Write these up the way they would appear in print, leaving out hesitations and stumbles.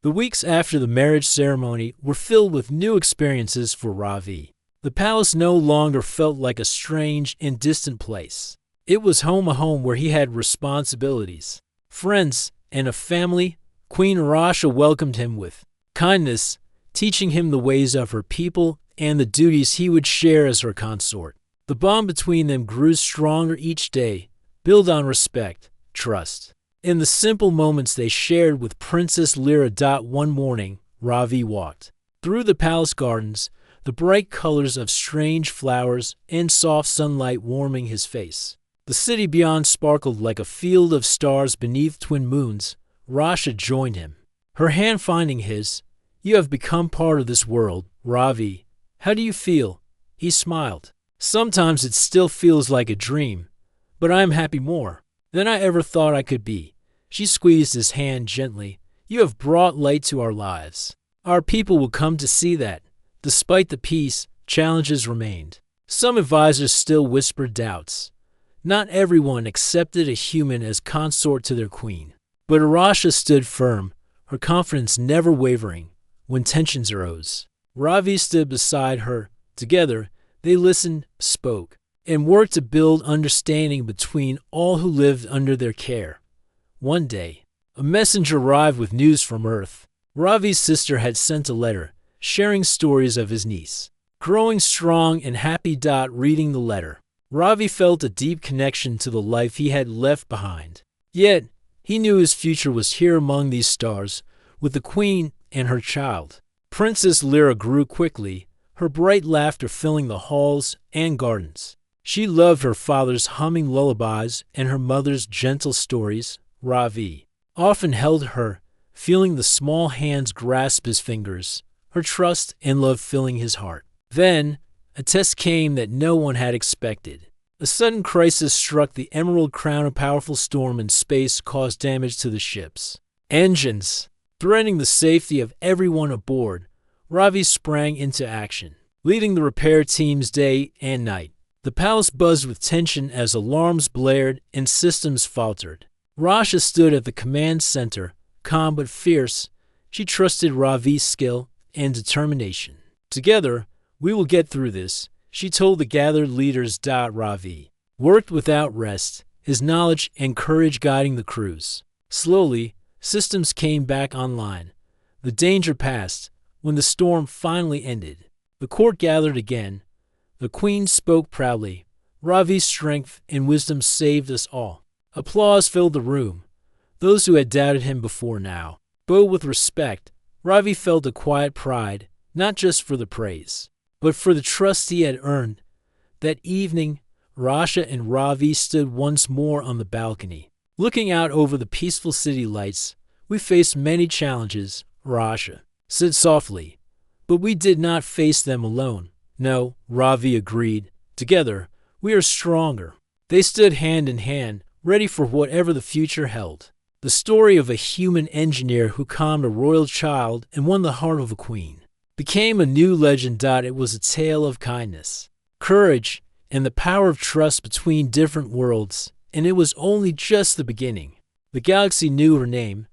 The weeks after the marriage ceremony were filled with new experiences for Ravi. The palace no longer felt like a strange and distant place. It was a home where he had responsibilities, friends, and a family. Queen Rasha welcomed him with kindness, teaching him the ways of her people and the duties he would share as her consort. The bond between them grew stronger each day, built on respect, trust. In the simple moments they shared with Princess Lyra. One morning, Ravi walked through the palace gardens, the bright colors of strange flowers and soft sunlight warming his face. The city beyond sparkled like a field of stars beneath twin moons. Rasha joined him, her hand finding his. "You have become part of this world, Ravi. How do you feel?" He smiled. "Sometimes it still feels like a dream, but I am happy more than I ever thought I could be." She squeezed his hand gently. "You have brought light to our lives. Our people will come to see that." Despite the peace, challenges remained. Some advisors still whispered doubts. Not everyone accepted a human as consort to their queen. But Rasha stood firm, her confidence never wavering. When tensions arose, Ravi stood beside her. Together, they listened, spoke, and worked to build understanding between all who lived under their care. One day, a messenger arrived with news from Earth. Ravi's sister had sent a letter, sharing stories of his niece, growing strong and happy. Reading the letter, Ravi felt a deep connection to the life he had left behind. Yet, he knew his future was here among these stars, with the queen and her child. Princess Lyra grew quickly, her bright laughter filling the halls and gardens. She loved her father's humming lullabies and her mother's gentle stories. Ravi often held her, feeling the small hands grasp his fingers, her trust and love filling his heart. Then, a test came that no one had expected. A sudden crisis struck the Emerald Crown. A powerful storm in space caused damage to the ship's engines, threatening the safety of everyone aboard. Ravi sprang into action, leading the repair teams day and night. The palace buzzed with tension as alarms blared and systems faltered. Rasha stood at the command center, calm but fierce. She trusted Ravi's skill and determination. "Together, we will get through this," she told the gathered leaders. Ravi worked without rest, his knowledge and courage guiding the crews. Slowly, systems came back online. The danger passed. When the storm finally ended, the court gathered again. The queen spoke proudly. "Ravi's strength and wisdom saved us all." Applause filled the room. Those who had doubted him before now bowed with respect. Ravi felt a quiet pride, not just for the praise, but for the trust he had earned. That evening, Rasha and Ravi stood once more on the balcony, looking out over the peaceful city lights. "We faced many challenges," Rasha said softly, "but we did not face them alone." "No," Ravi agreed. "Together, we are stronger." They stood hand in hand, ready for whatever the future held. The story of a human engineer who calmed a royal child and won the heart of a queen became a new legend. It was a tale of kindness, courage, and the power of trust between different worlds, and it was only just the beginning. The galaxy knew her name,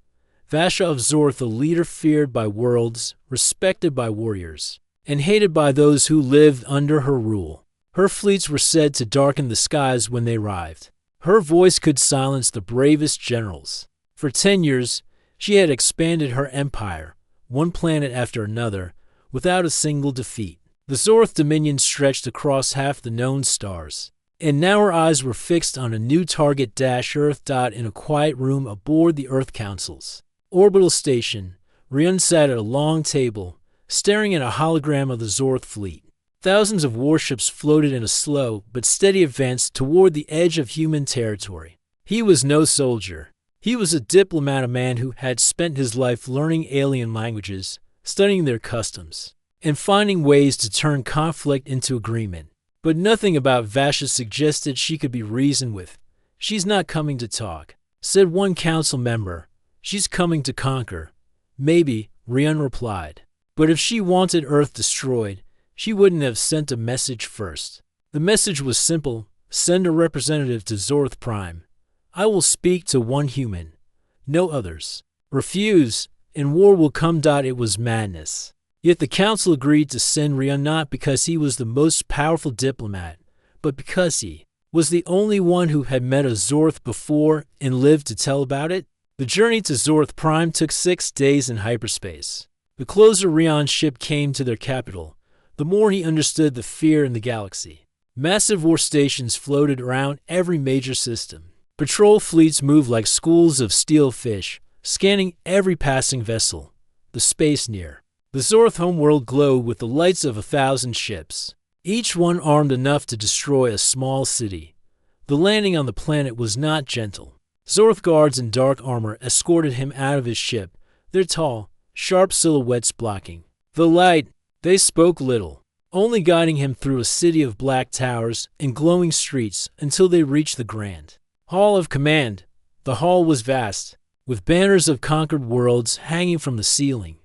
Vasha of Zorth, a leader feared by worlds, respected by warriors, and hated by those who lived under her rule. Her fleets were said to darken the skies when they arrived. Her voice could silence the bravest generals. For 10 years, she had expanded her empire, one planet after another, without a single defeat. The Zorth dominion stretched across half the known stars, and now her eyes were fixed on a new target. Earth. In a quiet room aboard the Earth Council's orbital station, Rian sat at a long table, staring at a hologram of the Zorth fleet. Thousands of warships floated in a slow but steady advance toward the edge of human territory. He was no soldier. He was a diplomat, a man who had spent his life learning alien languages, studying their customs, and finding ways to turn conflict into agreement. But nothing about Vasha suggested she could be reasoned with. "She's not coming to talk," said one council member. "She's coming to conquer." "Maybe," Rian replied. "But if she wanted Earth destroyed, she wouldn't have sent a message first." The message was simple: send a representative to Zorth Prime. "I will speak to one human, no others." "Refuse," and war will come. It was madness. Yet the council agreed to send Rion not because he was the most powerful diplomat, but because he was the only one who had met a Zorth before and lived to tell about it. The journey to Zorth Prime took 6 days in hyperspace. The closer Rion's ship came to their capital, the more he understood the fear in the galaxy. Massive war stations floated around every major system. Patrol fleets moved like schools of steel fish, scanning every passing vessel. The space near the Zorth homeworld glowed with the lights of 1,000 ships, each one armed enough to destroy a small city. The landing on the planet was not gentle. Zorth guards in dark armor escorted him out of his ship, their tall, sharp silhouettes blocking the light. They spoke little, only guiding him through a city of black towers and glowing streets until they reached the Grand Hall of Command. The hall was vast, with banners of conquered worlds hanging from the ceiling.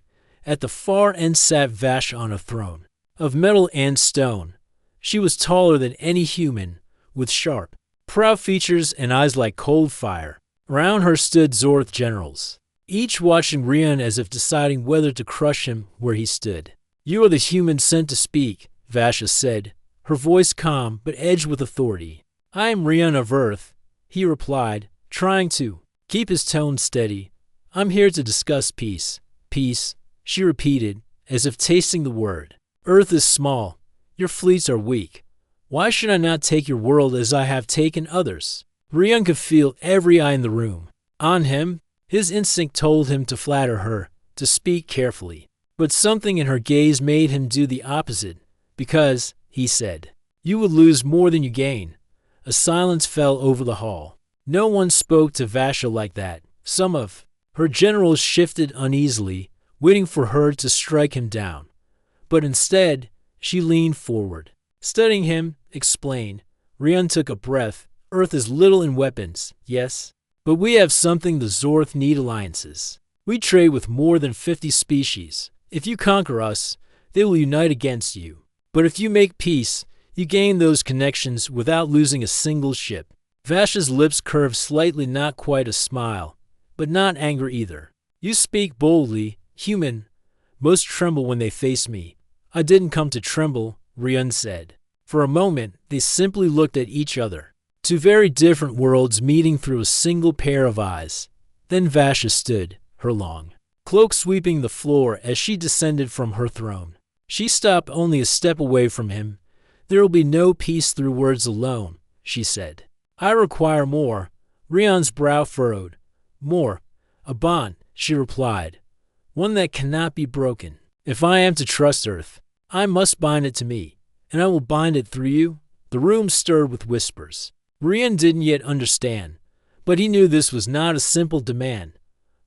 At the far end sat Vash on a throne of metal and stone. She was taller than any human, with sharp, proud features and eyes like cold fire. Around her stood Zorth generals, each watching Rion as if deciding whether to crush him where he stood. "You are the human sent to speak," Vasha said, her voice calm but edged with authority. "I am Rion of Earth," he replied, trying to keep his tone steady. "I'm here to discuss peace." "Peace," she repeated, as if tasting the word. "Earth is small. Your fleets are weak. Why should I not take your world as I have taken others?" Rion could feel every eye in the room on him. His instinct told him to flatter her, to speak carefully. But something in her gaze made him do the opposite. "Because," he said, "you would lose more than you gain." A silence fell over the hall. No one spoke to Vasha like that. Some of her generals shifted uneasily, waiting for her to strike him down. But instead, she leaned forward, studying him, explained. Rion took a breath. "Earth is little in weapons, yes, but we have something the Zorth need: alliances. We trade with more than 50 species. If you conquer us, they will unite against you. But if you make peace, you gain those connections without losing a single ship." Vasha's lips curved slightly, not quite a smile, but not anger either. "You speak boldly, human. Most tremble when they face me." "I didn't come to tremble," Rion said. For a moment, they simply looked at each other. Two very different worlds meeting through a single pair of eyes. Then Vasha stood, her long cloak sweeping the floor as she descended from her throne. She stopped only a step away from him. "There will be no peace through words alone," she said. "I require more." Rion's brow furrowed. "More. A bond," she replied. "One that cannot be broken. If I am to trust Earth, I must bind it to me, and I will bind it through you." The room stirred with whispers. Rion didn't yet understand, but he knew this was not a simple demand.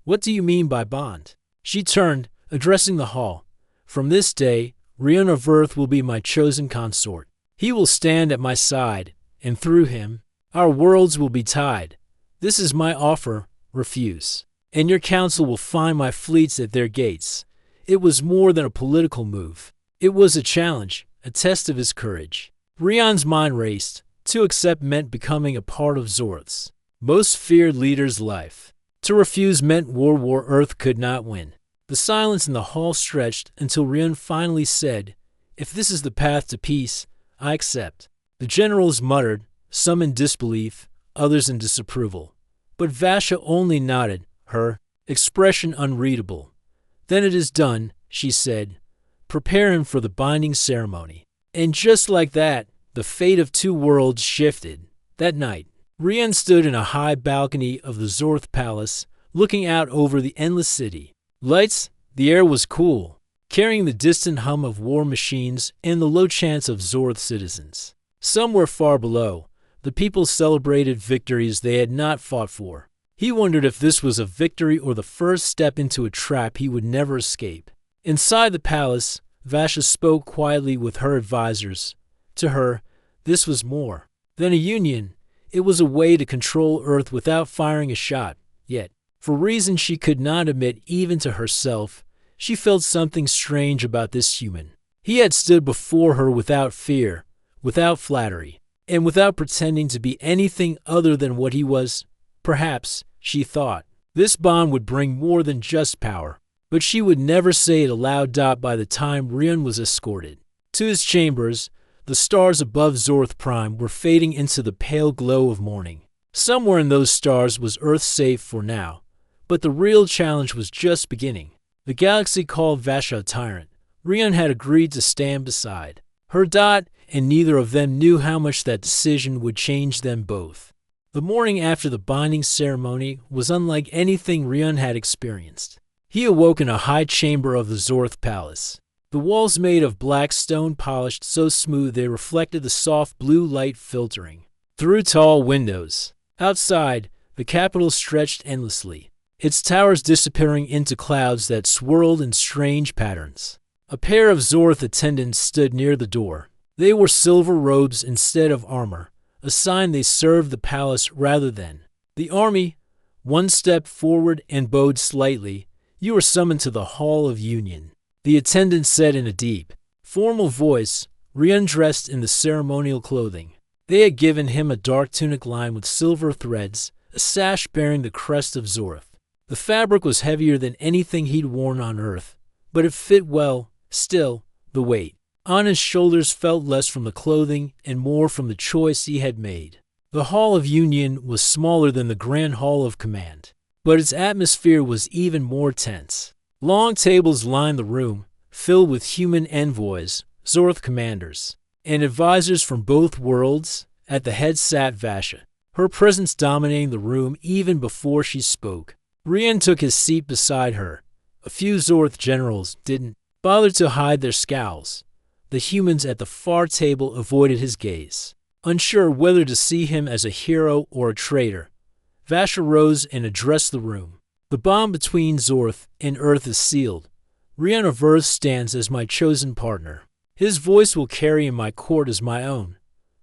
"What do you mean by bond?" She turned, addressing the hall. "From this day, Rion of Earth will be my chosen consort. He will stand at my side, and through him, our worlds will be tied. This is my offer. Refuse, and your council will find my fleets at their gates." It was more than a political move. It was a challenge, a test of his courage. Rion's mind raced. To accept meant becoming a part of Zorth's most feared leader's life. To refuse meant war Earth could not win. The silence in the hall stretched until Rion finally said, "If this is the path to peace, I accept." The generals muttered, some in disbelief, others in disapproval. But Vasha only nodded, her expression unreadable. "Then it is done," she said. "Prepare him for the binding ceremony." And just like that, the fate of two worlds shifted. That night, Rion stood in a high balcony of the Zorth Palace, looking out over the endless city. Lights, the air was cool, carrying the distant hum of war machines and the low chants of Zorth citizens. Somewhere far below, the people celebrated victories they had not fought for. He wondered if this was a victory or the first step into a trap he would never escape. Inside the palace, Vasha spoke quietly with her advisors. To her, this was more than a union. It was a way to control Earth without firing a shot. Yet, for reasons she could not admit even to herself, she felt something strange about this human. He had stood before her without fear, without flattery, and without pretending to be anything other than what he was. Perhaps, she thought, this bond would bring more than just power. but she would never say it aloud. By the time Rian was escorted to his chambers, the stars above Zorth Prime were fading into the pale glow of morning. Somewhere in those stars was Earth, safe for now, but the real challenge was just beginning. The galaxy called Vasha a tyrant. Rian had agreed to stand beside her. And neither of them knew how much that decision would change them both. The morning after the binding ceremony was unlike anything Rian had experienced. He awoke in a high chamber of the Zorth Palace. The walls made of black stone, polished so smooth they reflected the soft blue light filtering through tall windows. Outside, the capital stretched endlessly, its towers disappearing into clouds that swirled in strange patterns. A pair of Zorth attendants stood near the door. They wore silver robes instead of armor, a sign they served the palace rather than the army. One stepped forward and bowed slightly. "You are summoned to the Hall of Union," the attendant said in a deep, formal voice. Rian dressed in the ceremonial clothing. They had given him a dark tunic lined with silver threads, a sash bearing the crest of Zorth. The fabric was heavier than anything he'd worn on Earth, but it fit well. Still, the weight on his shoulders felt less from the clothing and more from the choice he had made. The Hall of Union was smaller than the Grand Hall of Command, but its atmosphere was even more tense. Long tables lined the room, filled with human envoys, Zorth commanders, and advisors from both worlds. At the head sat Vasha, her presence dominating the room even before she spoke. Rian took his seat beside her. A few Zorth generals didn't bother to hide their scowls. The humans at the far table avoided his gaze, unsure whether to see him as a hero or a traitor. Vasha rose and addressed the room. "The bond between Zorth and Earth is sealed. Rian of Earth stands as my chosen partner. His voice will carry in my court as my own.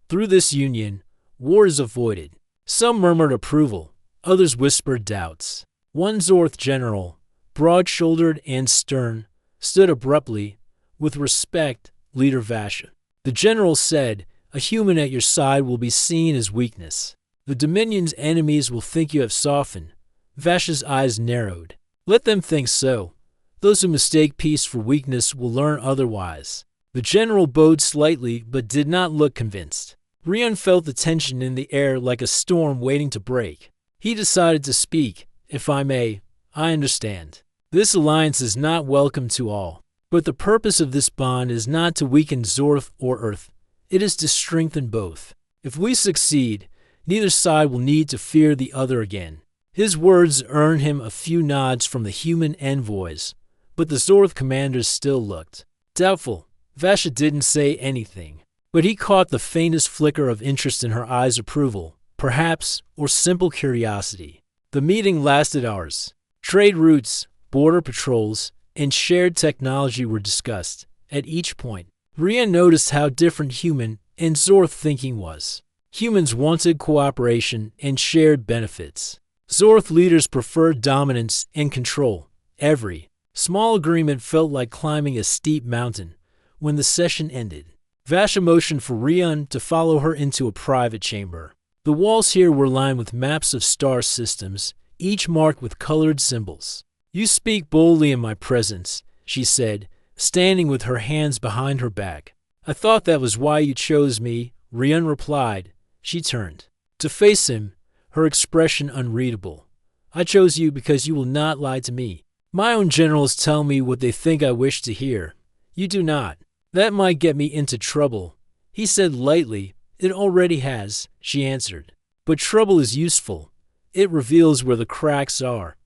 Through this union, war is avoided." Some murmured approval, others whispered doubts. One Zorth general, broad-shouldered and stern, stood abruptly. "With respect, Leader Vasha," the general said, "a human at your side will be seen as weakness. The Dominion's enemies will think you have softened." Vasha's eyes narrowed. "Let them think so. Those who mistake peace for weakness will learn otherwise." The general bowed slightly but did not look convinced. Rian felt the tension in the air like a storm waiting to break. He decided to speak. "If I may, I understand. This alliance is not welcome to all. But the purpose of this bond is not to weaken Zorth or Earth. It is to strengthen both. If we succeed, neither side will need to fear the other again." His words earned him a few nods from the human envoys, but the Zorth commanders still looked doubtful. Vasha didn't say anything, but he caught the faintest flicker of interest in her eyes, approval, perhaps, or simple curiosity. The meeting lasted hours. Trade routes, border patrols, and shared technology were discussed. At each point, Rian noticed how different human and Zorth thinking was. Humans wanted cooperation and shared benefits. Zorth leaders preferred dominance and control. Every small agreement felt like climbing a steep mountain. When the session ended, Vasha motioned for Rian to follow her into a private chamber. The walls here were lined with maps of star systems, each marked with colored symbols. "You speak boldly in my presence," she said, standing with her hands behind her back. "I thought that was why you chose me," Rian replied. She turned to face him, her expression unreadable. "I chose you because you will not lie to me. My own generals tell me what they think I wish to hear. You do not. That might get me into trouble," he said lightly. "It already has," she answered. "But trouble is useful. It reveals where the cracks are."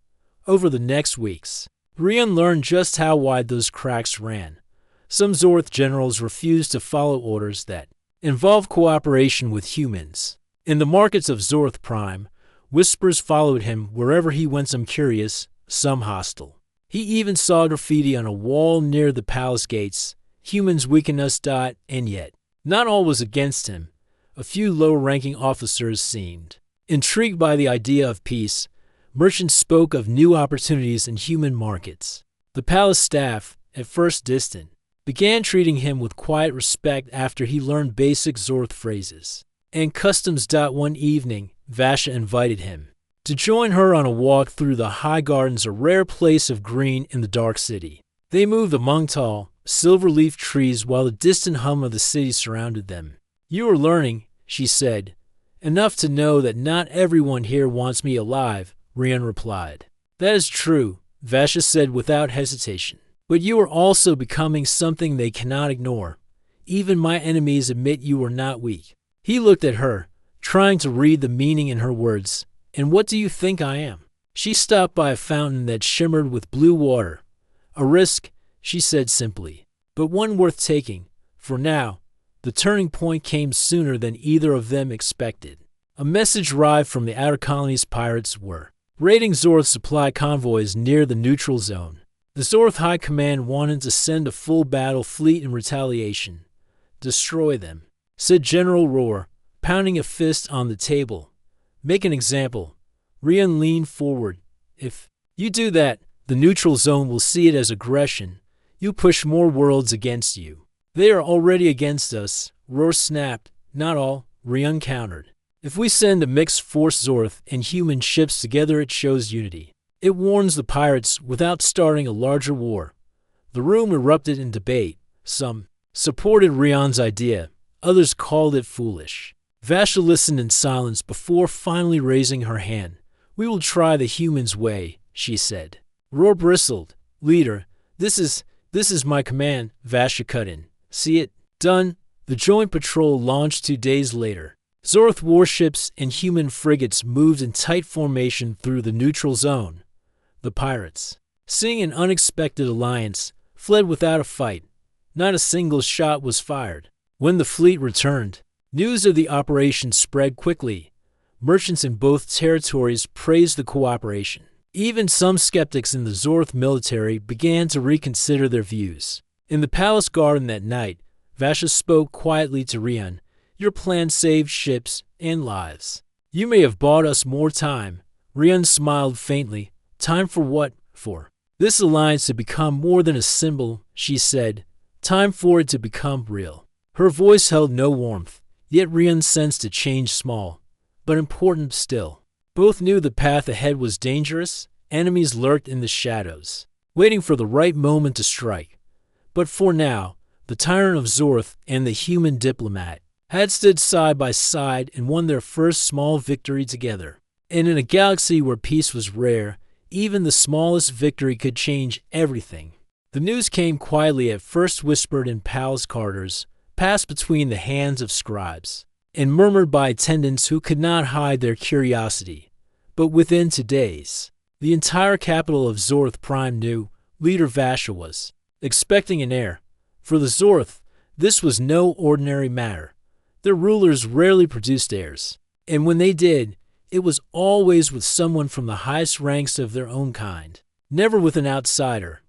Over the next weeks, Rian learned just how wide those cracks ran. Some Zorth generals refused to follow orders that involved cooperation with humans. In the markets of Zorth Prime, whispers followed him wherever he went, some curious, some hostile. He even saw graffiti on a wall near the palace gates. "Humans weaken us." And yet, not all was against him. A few low-ranking officers seemed intrigued by the idea of peace. Merchants spoke of new opportunities in human markets. The palace staff, at first distant, began treating him with quiet respect after he learned basic Zorth phrases and customs. One evening, Vasha invited him to join her on a walk through the high gardens, a rare place of green in the dark city. They moved among tall, silver-leaf trees while the distant hum of the city surrounded them. "You are learning," she said. "Enough to know that not everyone here wants me alive," Rian replied. "That is true," Vasha said without hesitation. "But you are also becoming something they cannot ignore. Even my enemies admit you are not weak." He looked at her, trying to read the meaning in her words. "And what do you think I am?" She stopped by a fountain that shimmered with blue water. "A risk," she said simply, "but one worth taking. For now." The turning point came sooner than either of them expected. A message arrived from the Outer Colony's pirates were raiding Zorth supply convoys near the neutral zone. The Zorth High Command wanted to send a full battle fleet in retaliation. "Destroy them," said General Rohr, pounding a fist on the table. "Make an example." Rian leaned forward. "If you do that, the neutral zone will see it as aggression. You push more worlds against you." "They are already against us," Rohr snapped. "Not all," Rian countered. "If we send a mixed force Zorth and human ships together, it shows unity. It warns the pirates without starting a larger war." The room erupted in debate. Some supported Rian's idea. Others called it foolish. Vasha listened in silence before finally raising her hand. "We will try the humans' way," she said. Rohr bristled. "Leader, this is my command," Vasha cut in. "See it? Done." The joint patrol launched 2 days later. Zorth warships and human frigates moved in tight formation through the neutral zone. The pirates, seeing an unexpected alliance, fled without a fight. Not a single shot was fired. When the fleet returned, news of the operation spread quickly. Merchants in both territories praised the cooperation. Even some skeptics in the Zorth military began to reconsider their views. In the palace garden that night, Vasha spoke quietly to Rian. "Your plan saved ships and lives. You may have bought us more time." Rian smiled faintly. "Time for what? For this alliance to become more than a symbol," she said. "Time for it to become real." Her voice held no warmth, yet Rian sensed a change, small, but important still. Both knew the path ahead was dangerous. Enemies lurked in the shadows, waiting for the right moment to strike. But for now, the tyrant of Zorth and the human diplomat had stood side by side and won their first small victory together. And in a galaxy where peace was rare, even the smallest victory could change everything. The news came quietly, at first whispered in palace corridors, passed between the hands of scribes, and murmured by attendants who could not hide their curiosity. But within 2 days, the entire capital of Zorth Prime knew. Leader Vasha was expecting an heir. For the Zorth, this was no ordinary matter. Their rulers rarely produced heirs, and when they did, it was always with someone from the highest ranks of their own kind. Never with an outsider,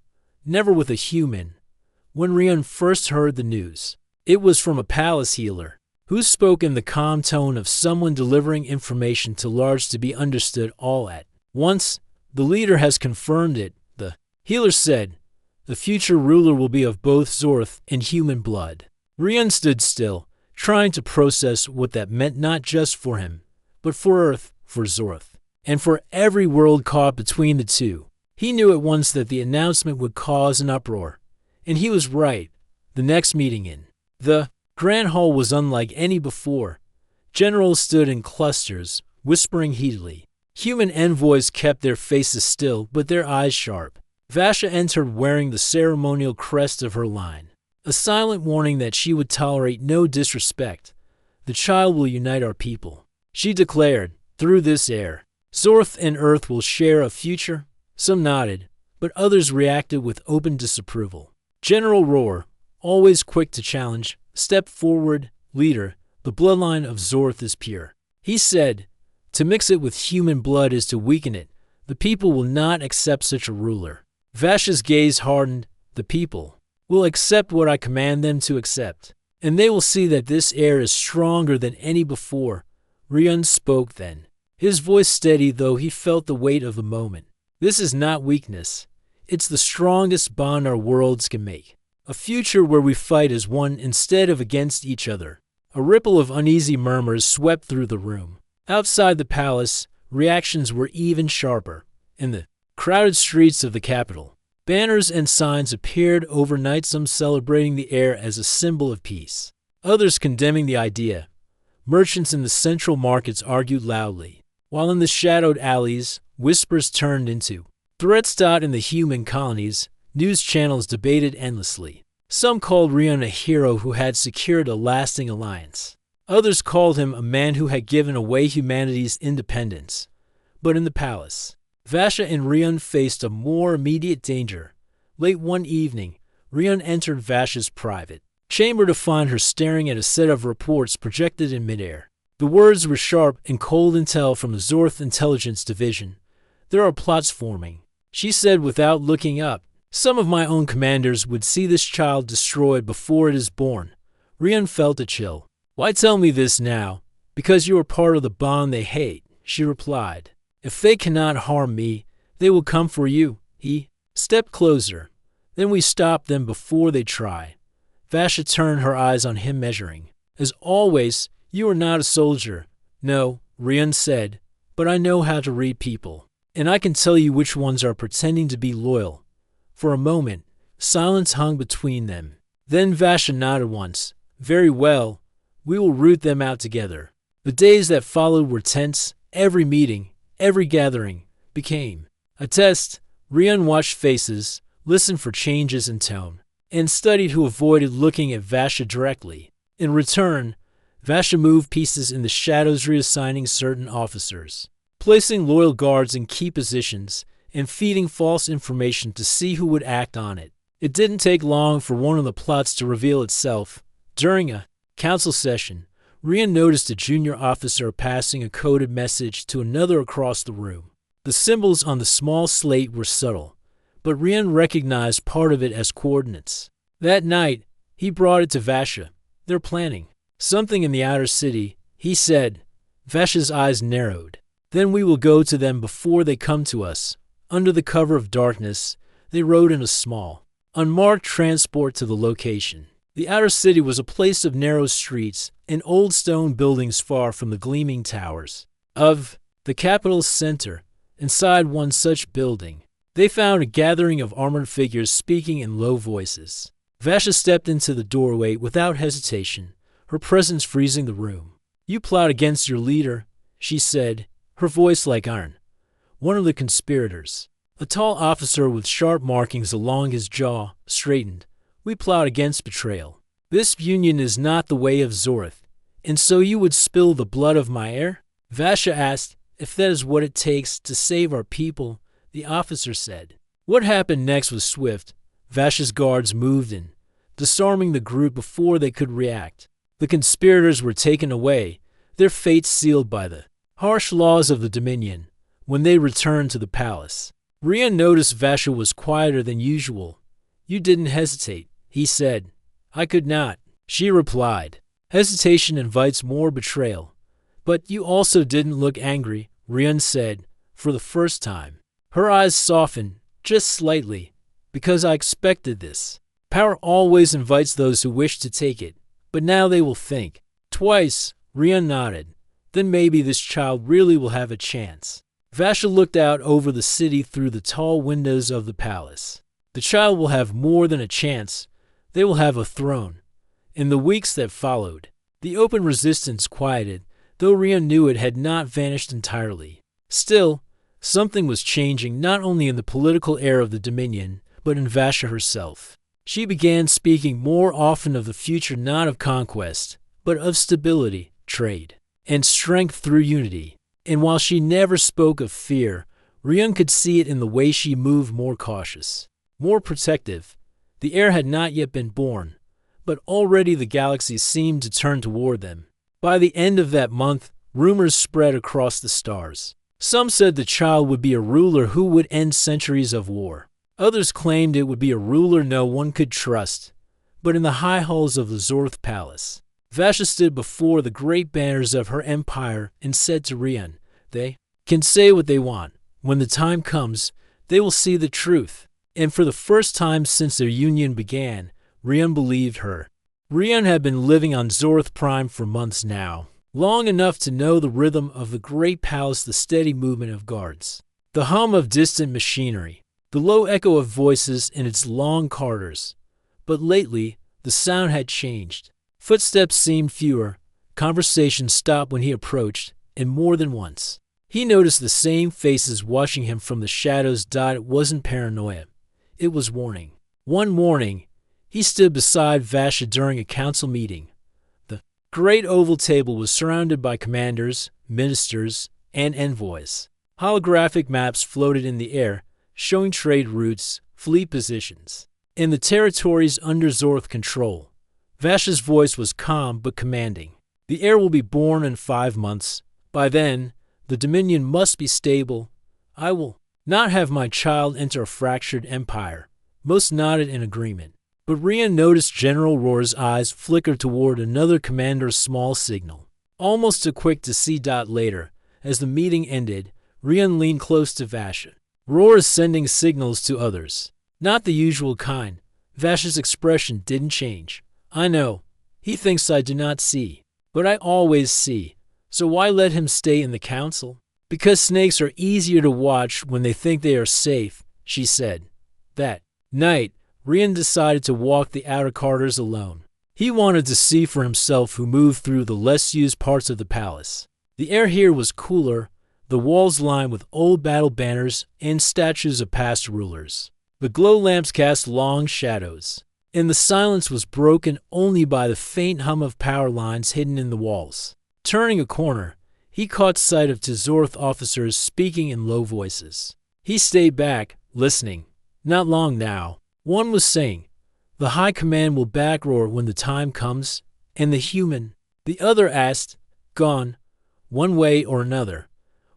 never with a human. When Rian first heard the news, it was from a palace healer, who spoke in the calm tone of someone delivering information too large to be understood all at once. "The leader has confirmed it," the healer said. "The future ruler will be of both Zorth and human blood." Rian stood still, trying to process what that meant, not just for him, but for Earth, for Zorth, and for every world caught between the two. He knew at once that the announcement would cause an uproar, and he was right. The next meeting in the Grand Hall was unlike any before. Generals stood in clusters, whispering heatedly. Human envoys kept their faces still, but their eyes sharp. Vasha entered wearing the ceremonial crest of her line, a silent warning that she would tolerate no disrespect. "The child will unite our people," she declared. "Through this heir, Zorth and Earth will share a future." Some nodded, but others reacted with open disapproval. General Rohr, always quick to challenge, stepped forward. "Leader, the bloodline of Zorth is pure," he said. "To mix it with human blood is to weaken it. The people will not accept such a ruler." Vasha's gaze hardened. "The people will accept what I command them to accept, and they will see that this heir is stronger than any before." Rian spoke then, his voice steady, though he felt the weight of the moment. "This is not weakness. It's the strongest bond our worlds can make. A future where we fight as one instead of against each other." A ripple of uneasy murmurs swept through the room. Outside the palace, reactions were even sharper. In the crowded streets of the capital, banners and signs appeared overnight, some celebrating the heir as a symbol of peace, others condemning the idea. Merchants in the central markets argued loudly, while in the shadowed alleys, whispers turned into threats. In the human colonies, news channels debated endlessly. Some called Rion a hero who had secured a lasting alliance. Others called him a man who had given away humanity's independence. But in the palace, Vasha and Rion faced a more immediate danger. Late one evening, Rion entered Vasha's private chamber to find her staring at a set of reports projected in midair. The words were sharp and cold intel from the Zorth Intelligence Division. "There are plots forming," she said without looking up. "Some of my own commanders would see this child destroyed before it is born." Rion felt a chill. "Why tell me this now? Because you are part of the bond they hate," she replied. "If they cannot harm me, they will come for you." He stepped closer. "Then we stop them before they try." Vasha turned her eyes on him, measuring. "As always, you are not a soldier." "No," Rion said, "but I know how to read people, and I can tell you which ones are pretending to be loyal." For a moment, silence hung between them. Then Vasha nodded once. "Very well, we will root them out together." The days that followed were tense. Every meeting, every gathering, became a test. Rion watched faces, listened for changes in tone, and studied who avoided looking at Vasha directly. In return, Vasha moved pieces in the shadows, reassigning certain officers, placing loyal guards in key positions, and feeding false information to see who would act on it. It didn't take long for one of the plots to reveal itself. During a council session, Rion noticed a junior officer passing a coded message to another across the room. The symbols on the small slate were subtle, but Rion recognized part of it as coordinates. That night, he brought it to Vasha. "They're planning something in the outer city," he said. Vasha's eyes narrowed. "Then we will go to them before they come to us." Under the cover of darkness, they rode in a small, unmarked transport to the location. The outer city was a place of narrow streets and old stone buildings far from the gleaming towers of the capital's center. Inside one such building, they found a gathering of armored figures speaking in low voices. Vasha stepped into the doorway without hesitation, her presence freezing the room. "You plot against your leader," she said, her voice like iron. "One of the conspirators." A tall officer with sharp markings along his jaw straightened. "We plot against betrayal. This union is not the way of Zorth. And so you would spill the blood of my heir?" Vasha asked. "If that is what it takes to save our people," the officer said. What happened next was swift. Vasha's guards moved in, disarming the group before they could react. The conspirators were taken away, their fates sealed by the harsh laws of the Dominion. When they returned to the palace, Rion noticed Vasha was quieter than usual. "You didn't hesitate," he said. "I could not," she replied. "Hesitation invites more betrayal." "But you also didn't look angry," Rion said, for the first time. Her eyes softened, just slightly. "Because I expected this. Power always invites those who wish to take it, but now they will think twice." Rion nodded. "Then maybe this child really will have a chance." Vasha looked out over the city through the tall windows of the palace. "The child will have more than a chance. They will have a throne." In the weeks that followed, the open resistance quieted, though Rion knew it had not vanished entirely. Still, something was changing, not only in the political air of the Dominion, but in Vasha herself. She began speaking more often of the future, not of conquest, but of stability, trade, and strength through unity. And while she never spoke of fear, Rion could see it in the way she moved, more cautious, more protective. The heir had not yet been born, but already the galaxy seemed to turn toward them. By the end of that month, rumors spread across the stars. Some said the child would be a ruler who would end centuries of war. Others claimed it would be a ruler no one could trust. But in the high halls of the Zorth Palace, Vasha stood before the great banners of her empire and said to Rion, "They can say what they want. When the time comes, they will see the truth." And for the first time since their union began, Rion believed her. Rion had been living on Zorth Prime for months now, long enough to know the rhythm of the great palace, the steady movement of guards, the hum of distant machinery, the low echo of voices in its long corridors. But lately, the sound had changed. Footsteps seemed fewer, conversation stopped when he approached, and more than once. He noticed the same faces watching him from the shadows. It wasn't paranoia. It was warning. One morning, he stood beside Vasha during a council meeting. The great oval table was surrounded by commanders, ministers, and envoys. Holographic maps floated in the air, showing trade routes, fleet positions, and the territories under Zorth control. Vasha's voice was calm but commanding. The heir will be born in 5 months. By then, the Dominion must be stable. I will not have my child enter a fractured empire. Most nodded in agreement. But Rian noticed General Roar's eyes flicker toward another commander's small signal. Almost too quick to see. Later, as the meeting ended, Rian leaned close to Vasha. Roar is sending signals to others. Not the usual kind. Vasha's expression didn't change. I know. He thinks I do not see. But I always see. So why let him stay in the council? Because snakes are easier to watch when they think they are safe, she said. That night, Rian decided to walk the outer corridors alone. He wanted to see for himself who moved through the less used parts of the palace. The air here was cooler, the walls lined with old battle banners and statues of past rulers. The glow lamps cast long shadows, and the silence was broken only by the faint hum of power lines hidden in the walls. Turning a corner, he caught sight of Zorth officers speaking in low voices. He stayed back, listening. Not long now. One was saying, "The High Command will back Roar when the time comes," and the human. The other asked, "Gone, one way or another.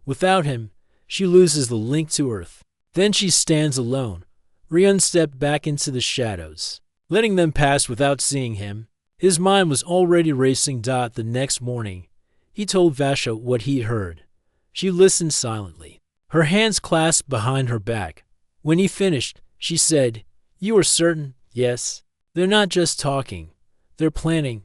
Without him, she loses the link to Earth. Then she stands alone." Rian stepped back into the shadows, letting them pass without seeing him. His mind was already racing. The next morning, he told Vasha what he'd heard. She listened silently, her hands clasped behind her back. When he finished, she said, "You are certain?" "Yes. They're not just talking. They're planning."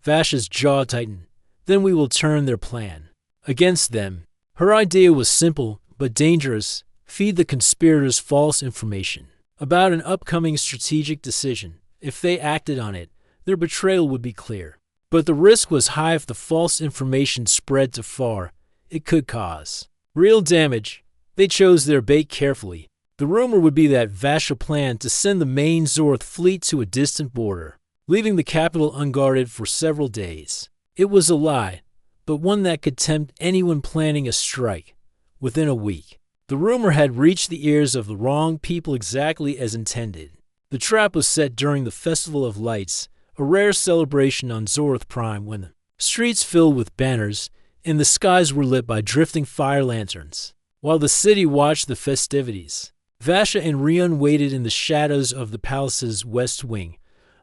Vasha's jaw tightened. "Then we will turn their plan against them." Her idea was simple but dangerous. Feed the conspirators false information about an upcoming strategic decision. If they acted on it, their betrayal would be clear. But the risk was high. If the false information spread too far, it could cause real damage. They chose their bait carefully. The rumor would be that Vasha planned to send the main Zorth fleet to a distant border, leaving the capital unguarded for several days. It was a lie, but one that could tempt anyone planning a strike. Within a week, the rumor had reached the ears of the wrong people exactly as intended. The trap was set during the Festival of Lights, a rare celebration on Zorth Prime when the streets filled with banners and the skies were lit by drifting fire lanterns. While the city watched the festivities, Vasha and Rian waited in the shadows of the palace's west wing,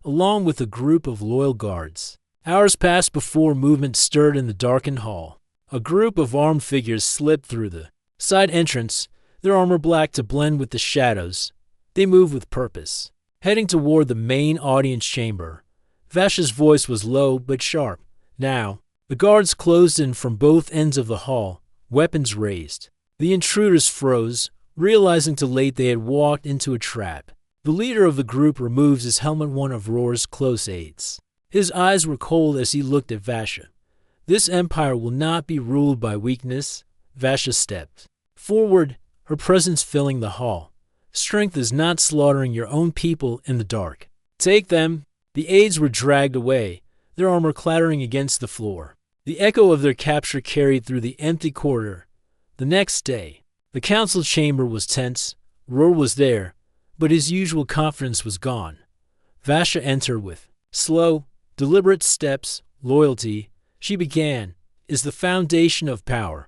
along with a group of loyal guards. Hours passed before movement stirred in the darkened hall. A group of armed figures slipped through the side entrance, their armor black to blend with the shadows. They moved with purpose, heading toward the main audience chamber. Vasha's voice was low but sharp. Now, the guards closed in from both ends of the hall, weapons raised. The intruders froze, realizing too late they had walked into a trap. The leader of the group removes his helmet, one of Roar's close aides. His eyes were cold as he looked at Vasha. "This empire will not be ruled by weakness." Vasha stepped forward, her presence filling the hall. "Strength is not slaughtering your own people in the dark. Take them." The aides were dragged away, their armor clattering against the floor. The echo of their capture carried through the empty corridor. The next day, the council chamber was tense. Roar was there, but his usual confidence was gone. Vasha entered with slow, deliberate steps. "Loyalty," she began, "is the foundation of power.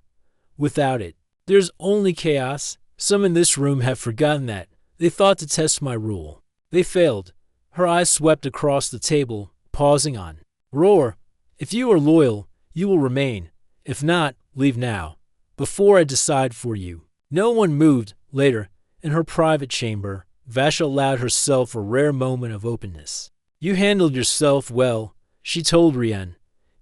Without it, there's only chaos. Some in this room have forgotten that. They thought to test my rule. They failed." Her eyes swept across the table, pausing on Roar. "If you are loyal, you will remain. If not, leave now, before I decide for you." No one moved. Later, in her private chamber, Vasha allowed herself a rare moment of openness. "You handled yourself well," she told Rian.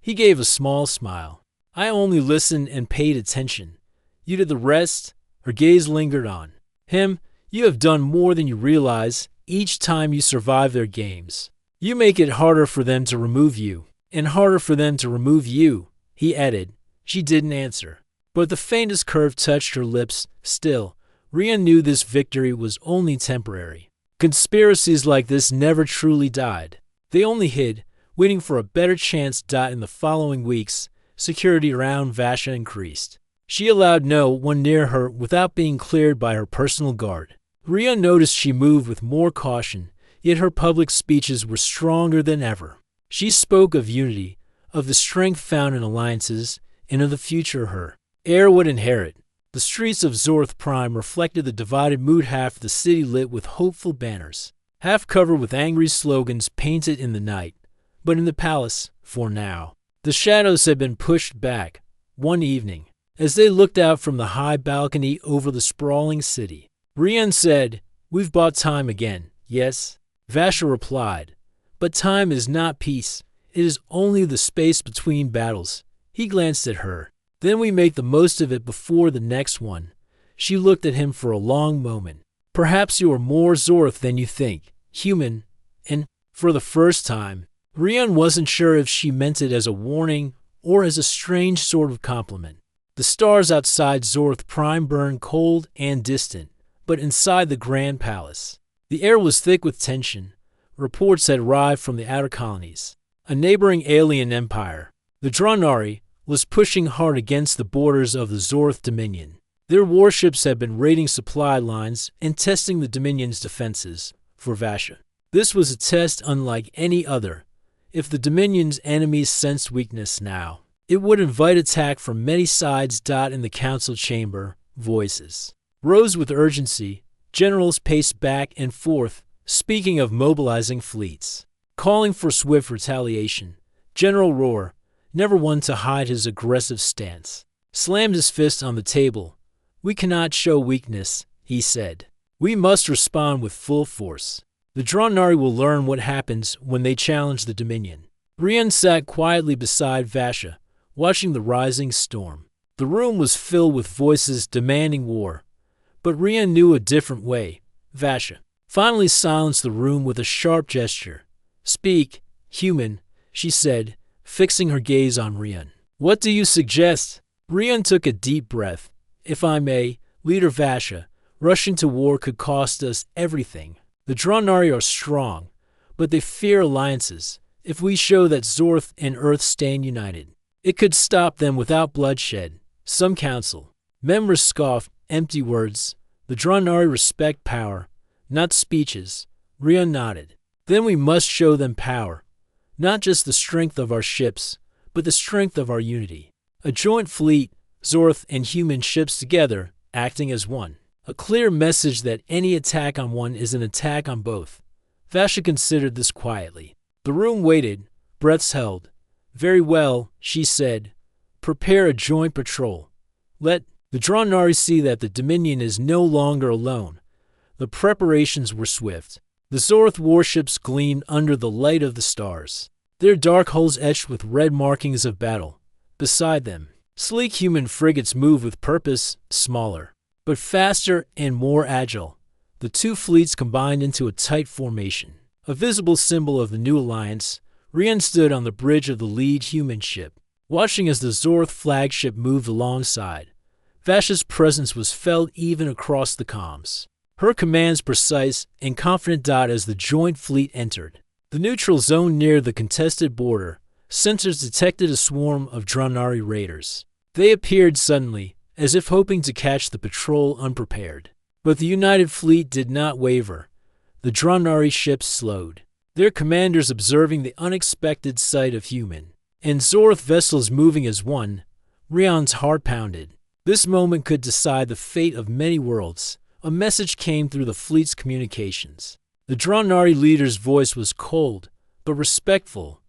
He gave a small smile. I only listened and paid attention. You did the rest. Her gaze lingered on him. You have done more than you realize each time you survive their games. You make it harder for them to remove you, and harder for them to remove you, he added. She didn't answer, but the faintest curve touched her lips. Still, Rian knew this victory was only temporary. Conspiracies like this never truly died. They only hid, waiting for a better chance. In the following weeks, security around Vasha increased. She allowed no one near her without being cleared by her personal guard. Rian noticed she moved with more caution, yet her public speeches were stronger than ever. She spoke of unity, of the strength found in alliances, and of the future her heir would inherit. The streets of Zorth Prime reflected the divided mood, half the city lit with hopeful banners, half covered with angry slogans painted in the night. But in the palace, for now, the shadows had been pushed back. One evening, as they looked out from the high balcony over the sprawling city, Rian said, "We've bought time again, yes?" Vasha replied, "But time is not peace. It is only the space between battles." He glanced at her. "Then we make the most of it before the next one." She looked at him for a long moment. "Perhaps you are more Zorth than you think, human." And, for the first time, Rian wasn't sure if she meant it as a warning or as a strange sort of compliment. The stars outside Zorth Prime burned cold and distant, but inside the Grand Palace, the air was thick with tension. Reports had arrived from the outer colonies. A neighboring alien empire, the Dronari, was pushing hard against the borders of the Zorth Dominion. Their warships had been raiding supply lines and testing the Dominion's defenses. For Vasha, this was a test unlike any other. If the Dominion's enemies sensed weakness now, it would invite attack from many sides. In the council chamber, voices rose with urgency. Generals paced back and forth, speaking of mobilizing fleets, calling for swift retaliation. General Roar, never one to hide his aggressive stance, slammed his fist on the table. "We cannot show weakness," he said. "We must respond with full force. The Dronari will learn what happens when they challenge the Dominion." Rian sat quietly beside Vasha, watching the rising storm. The room was filled with voices demanding war, but Rian knew a different way. Vasha finally silenced the room with a sharp gesture. "Speak, human," she said, fixing her gaze on Rian. "What do you suggest?" Rian took a deep breath. "If I may, Leader Vasha, rushing to war could cost us everything. The Dronari are strong, but they fear alliances. If we show that Zorth and Earth stand united, it could stop them without bloodshed." Some council members scoffed. "Empty words. The Dronari respect power, not speeches." Rian nodded. "Then we must show them power. Not just the strength of our ships, but the strength of our unity. A joint fleet, Zorth and human ships together, acting as one. A clear message that any attack on one is an attack on both." Vasha considered this quietly. The room waited, breaths held. "Very well," she said. "Prepare a joint patrol. Let the Dronari see that the Dominion is no longer alone." The preparations were swift. The Zorth warships gleamed under the light of the stars, their dark hulls etched with red markings of battle. Beside them, sleek human frigates moved with purpose, smaller, but faster and more agile. The two fleets combined into a tight formation, a visible symbol of the new alliance. Rian stood on the bridge of the lead human ship, watching as the Zorth flagship moved alongside. Vasha's presence was felt even across the comms, her commands precise and confident. As the joint fleet entered the neutral zone near the contested border, sensors detected a swarm of Dronari raiders. They appeared suddenly, as if hoping to catch the patrol unprepared. But the united fleet did not waver. The Dronari ships slowed, their commanders observing the unexpected sight of human and Zorth vessels moving as one. Rian's heart pounded. This moment could decide the fate of many worlds. A message came through the fleet's communications. The Dronari leader's voice was cold, but respectful.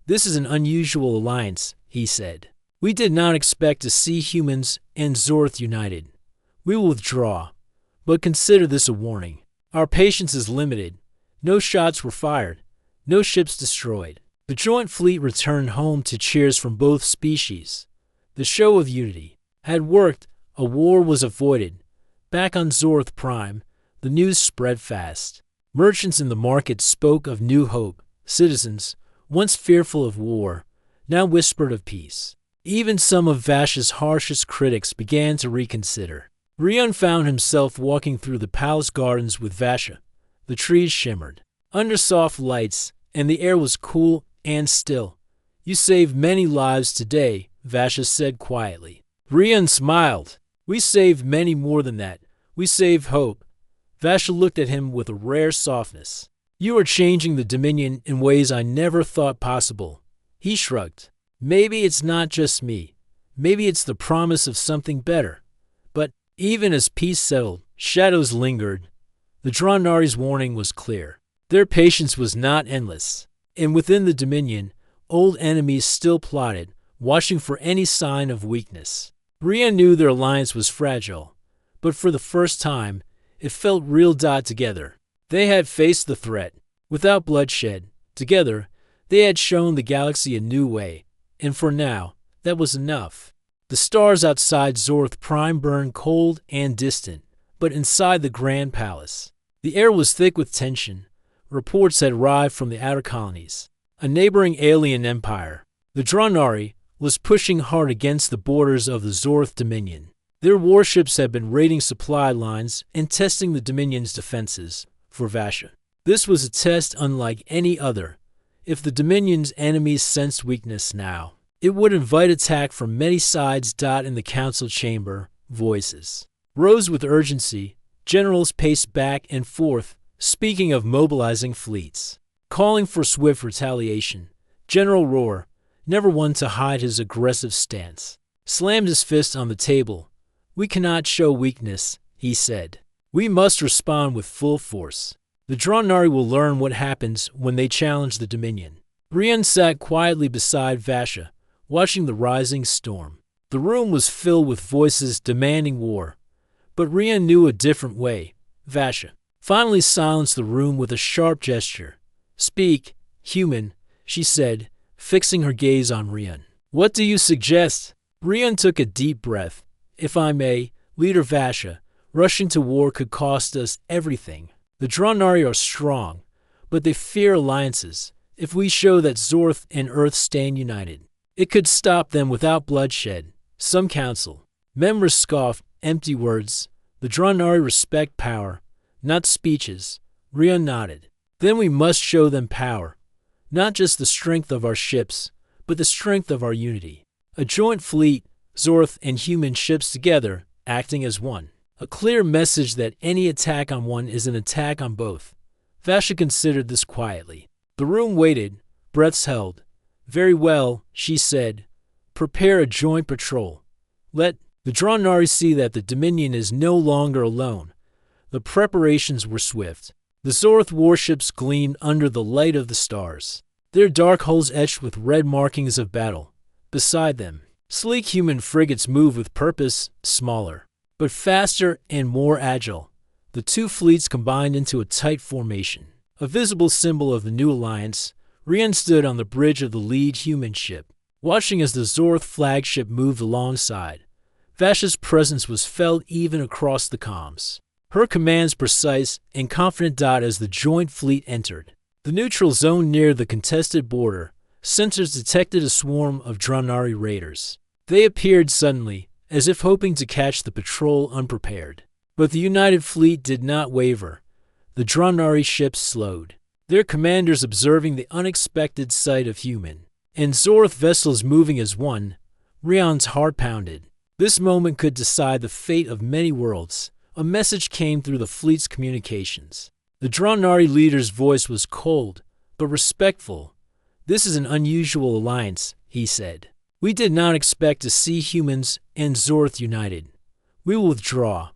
"This is an unusual alliance," he said. "We did not expect to see humans and Zorth united. We will withdraw, but consider this a warning. Our patience is limited. No shots were fired, no ships destroyed. The joint fleet returned home to cheers from both species. The show of unity had worked. A war was avoided. Back on Zorth Prime, the news spread fast. Merchants in the market spoke of new hope. Citizens, once fearful of war, now whispered of peace. Even some of Vash's harshest critics began to reconsider. Rion found himself walking through the palace gardens with Vasha. The trees shimmered under soft lights, and the air was cool and still. "You saved many lives today," Vasha said quietly. Rion smiled. "We saved many more than that. We saved hope." Vasha looked at him with a rare softness. "You are changing the Dominion in ways I never thought possible." He shrugged. "Maybe it's not just me. Maybe it's the promise of something better." But even as peace settled, shadows lingered. The Dronari's warning was clear. Their patience was not endless. And within the Dominion, old enemies still plotted, watching for any sign of weakness. Rian knew their alliance was fragile, but for the first time, it felt real. Together, they had faced the threat. Without bloodshed, together, they had shown the galaxy a new way, and for now, that was enough. The stars outside Zorth Prime burned cold and distant, but inside the Grand Palace, the air was thick with tension. Reports had arrived from the outer colonies, a neighboring alien empire. The Dronari was pushing hard against the borders of the Zorth Dominion. Their warships had been raiding supply lines and testing the Dominion's defenses. For Vasha, this was a test unlike any other. If the Dominion's enemies sensed weakness now, it would invite attack from many sides. In the council chamber, voices rose with urgency. Generals paced back and forth, speaking of mobilizing fleets, calling for swift retaliation. General Rohr, never one to hide his aggressive stance, slammed his fist on the table. "We cannot show weakness," he said. "We must respond with full force. The Dronari will learn what happens when they challenge the Dominion." Rian sat quietly beside Vasha, watching the rising storm. The room was filled with voices demanding war, but Rian knew a different way. Vasha finally silenced the room with a sharp gesture. "Speak, human," she said, fixing her gaze on Rian. "What do you suggest?" Rian took a deep breath. "If I may, Leader Vasha, rushing to war could cost us everything. The Dronari are strong, but they fear alliances. If we show that Zorth and Earth stand united, it could stop them without bloodshed." Some council members scoffed. "Empty words. The Dronari respect power, not speeches." Rian nodded. "Then we must show them power. Not just the strength of our ships, but the strength of our unity. A joint fleet, Zorth and human ships together, acting as one. A clear message that any attack on one is an attack on both." Vasha considered this quietly. The room waited, breaths held. "Very well," she said. "Prepare a joint patrol. Let the Dronari see that the Dominion is no longer alone." The preparations were swift. The Zorth warships gleamed under the light of the stars, their dark hulls etched with red markings of battle. Beside them, sleek human frigates moved with purpose, smaller, but faster and more agile. The two fleets combined into a tight formation, a visible symbol of the new alliance. Rian stood on the bridge of the lead human ship, watching as the Zorth flagship moved alongside. Vasha's presence was felt even across the comms, her commands precise and confident. As the joint fleet entered the neutral zone near the contested border, sensors detected a swarm of Dronari raiders. They appeared suddenly, as if hoping to catch the patrol unprepared. But the united fleet did not waver. The Dronari ships slowed, their commanders observing the unexpected sight of human and Zorth vessels moving as one. Rion's heart pounded. This moment could decide the fate of many worlds. A message came through the fleet's communications. The Dronari leader's voice was cold, but respectful. "This is an unusual alliance," he said. "We did not expect to see humans and Zorth united. We will withdraw,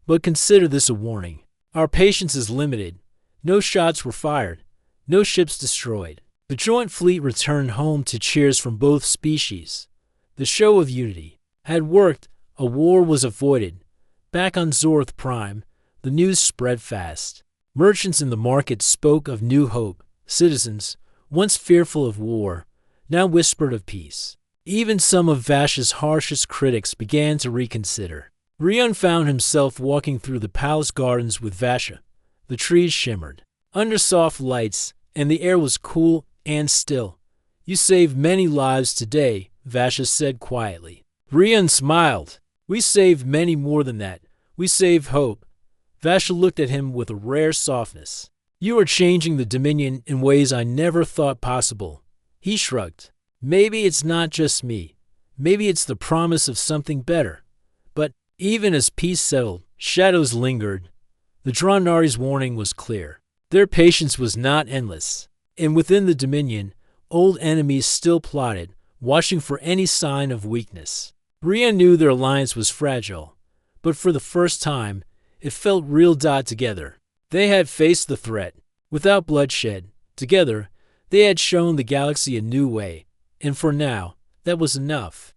but consider this a warning. Our patience is limited. No shots were fired, no ships destroyed." The joint fleet returned home to cheers from both species. The show of unity had worked. A war was avoided. Back on Zorth Prime, the news spread fast. Merchants in the market spoke of new hope. Citizens, once fearful of war, now whispered of peace. Even some of Vash's harshest critics began to reconsider. Rion found himself walking through the palace gardens with Vasha. The trees shimmered under soft lights, and the air was cool and still. "You saved many lives today," Vasha said quietly. Rion smiled. "We saved many more than that. We saved hope." Vasha looked at him with a rare softness. "You are changing the Dominion in ways I never thought possible." He shrugged. "Maybe it's not just me. Maybe it's the promise of something better." But even as peace settled, shadows lingered. The Dronari's warning was clear. Their patience was not endless. And within the Dominion, old enemies still plotted, watching for any sign of weakness. Rion knew their alliance was fragile, but for the first time, it felt real. Together, they had faced the threat. Without bloodshed, together, they had shown the galaxy a new way. And for now, that was enough.